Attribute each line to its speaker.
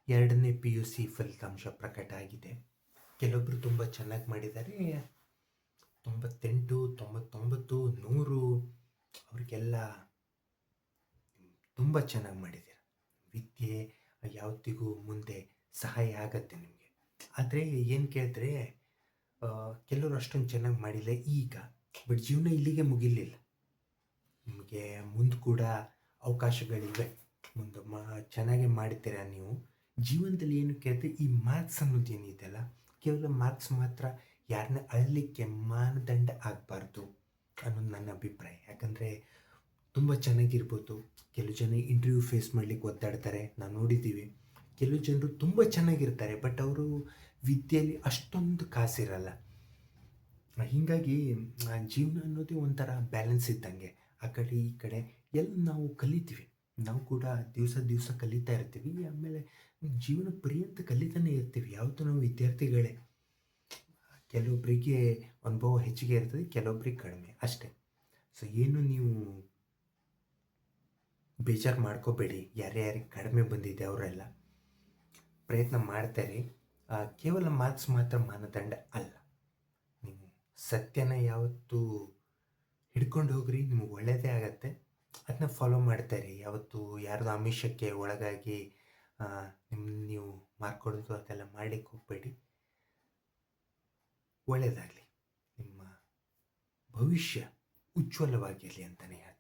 Speaker 1: ಎರಡನೇ P U C ಫಲಿತಾಂಶ ಪ್ರಕಟ ಆಗಿದೆ. ಕೆಲವೊಬ್ಬರು ತುಂಬ ಚೆನ್ನಾಗಿ ಮಾಡಿದ್ದಾರೆ. 98, 99, 100 ಅವರಿಗೆಲ್ಲ ತುಂಬ ಚೆನ್ನಾಗಿ ಮಾಡಿದ್ದೀರ. ವಿದ್ಯೆ ಯಾವತ್ತಿಗೂ ಮುಂದೆ ಸಹಾಯ ಆಗತ್ತೆ ನಿಮಗೆ. ಆದರೆ ಏನು ಕೇಳಿದ್ರೆ ಕೆಲವರು ಅಷ್ಟೊಂದು ಚೆನ್ನಾಗಿ ಮಾಡಿಲ್ಲ ಈಗ. ಬಟ್ ಜೀವನ ಇಲ್ಲಿಗೆ ಮುಗಿಲಿಲ್ಲ. ನಿಮಗೆ ಮುಂದೆ ಕೂಡ ಅವಕಾಶಗಳಿವೆ. ಮುಂದೆ ಚೆನ್ನಾಗಿ ಮಾಡ್ತೀರಾ ನೀವು. ಜೀವನದಲ್ಲಿ ಏನು ಕೇಳಿದ್ರೆ ಈ ಮಾರ್ಕ್ಸ್ ಅನ್ನೋದು ಏನಿದೆಯಲ್ಲ, ಕೇವಲ ಮಾರ್ಕ್ಸ್ ಮಾತ್ರ ಯಾರನ್ನ ಅಳಲಿಕ್ಕೆ ಮಾನದಂಡ ಆಗಬಾರ್ದು ಅನ್ನೋದು ನನ್ನ ಅಭಿಪ್ರಾಯ. ಯಾಕಂದರೆ ತುಂಬ ಚೆನ್ನಾಗಿರ್ಬೋದು. ಕೆಲವು ಜನ ಇಂಟರ್ವ್ಯೂ ಫೇಸ್ ಮಾಡಲಿಕ್ಕೆ ಒದ್ದಾಡ್ತಾರೆ, ನಾವು ನೋಡಿದ್ದೀವಿ. ಕೆಲವು ಜನರು ತುಂಬ ಚೆನ್ನಾಗಿರ್ತಾರೆ, ಬಟ್ ಅವರು ವಿದ್ಯೆಯಲ್ಲಿ ಅಷ್ಟೊಂದು ಕಾಸಿರಲ್ಲ. ಹೀಗಾಗಿ ಜೀವನ ಅನ್ನೋದೇ ಒಂಥರ ಬ್ಯಾಲೆನ್ಸ್ ಇದ್ದಂಗೆ. ಆ ಕಡೆ ಈ ಕಡೆ ಎಲ್ಲ ನಾವು ಕಲಿತೀವಿ. ನಾವು ಕೂಡ ದಿವಸ ಕಲಿತಾ ಇರ್ತೀವಿ. ಆಮೇಲೆ ಜೀವನ ಪರ್ಯಂತ ಕಲಿತಾನೆ ಇರ್ತೀವಿ. ಯಾವತ್ತೂ ನಾವು ವಿದ್ಯಾರ್ಥಿಗಳೇ. ಕೆಲವೊಬ್ಬರಿಗೆ ಅನುಭವ ಹೆಚ್ಚಿಗೆ ಇರ್ತದೆ, ಕೆಲವೊಬ್ಬರಿಗೆ ಕಡಿಮೆ ಅಷ್ಟೇ. ಸೊ ಏನು ನೀವು ಬೇಜಾರು ಮಾಡ್ಕೋಬೇಡಿ. ಯಾರ್ಯಾರಿಗೆ ಕಡಿಮೆ ಬಂದಿದೆ ಅವರೆಲ್ಲ ಪ್ರಯತ್ನ ಮಾಡ್ತಾರೆ. ಕೇವಲ ಮಾರ್ಕ್ಸ್ ಮಾತ್ರ ಮಾನದಂಡ ಅಲ್ಲ. ನೀವು ಸತ್ಯನ ಯಾವತ್ತೂ ಹಿಡ್ಕೊಂಡು ಹೋಗ್ರಿ, ನಿಮಗೆ ಒಳ್ಳೆಯದೇ ಆಗತ್ತೆ. ಅದನ್ನ ಫಾಲೋ ಮಾಡ್ತಾಯಿರಿ. ಯಾವತ್ತೂ ಯಾರ್ದು ಆಮಿಷಕ್ಕೆ ಒಳಗಾಗಿ ನೀವು ಮಾರ್ಕೊಡೋದು ಅದೆಲ್ಲ ಮಾಡಲಿಕ್ಕೆ ಹೋಗಬೇಡಿ. ಒಳ್ಳೆಯದಾಗಲಿ. ನಿಮ್ಮ ಭವಿಷ್ಯ ಉಜ್ವಲವಾಗಿರಲಿ ಅಂತಲೇ ಹೇಳ್ತೀನಿ.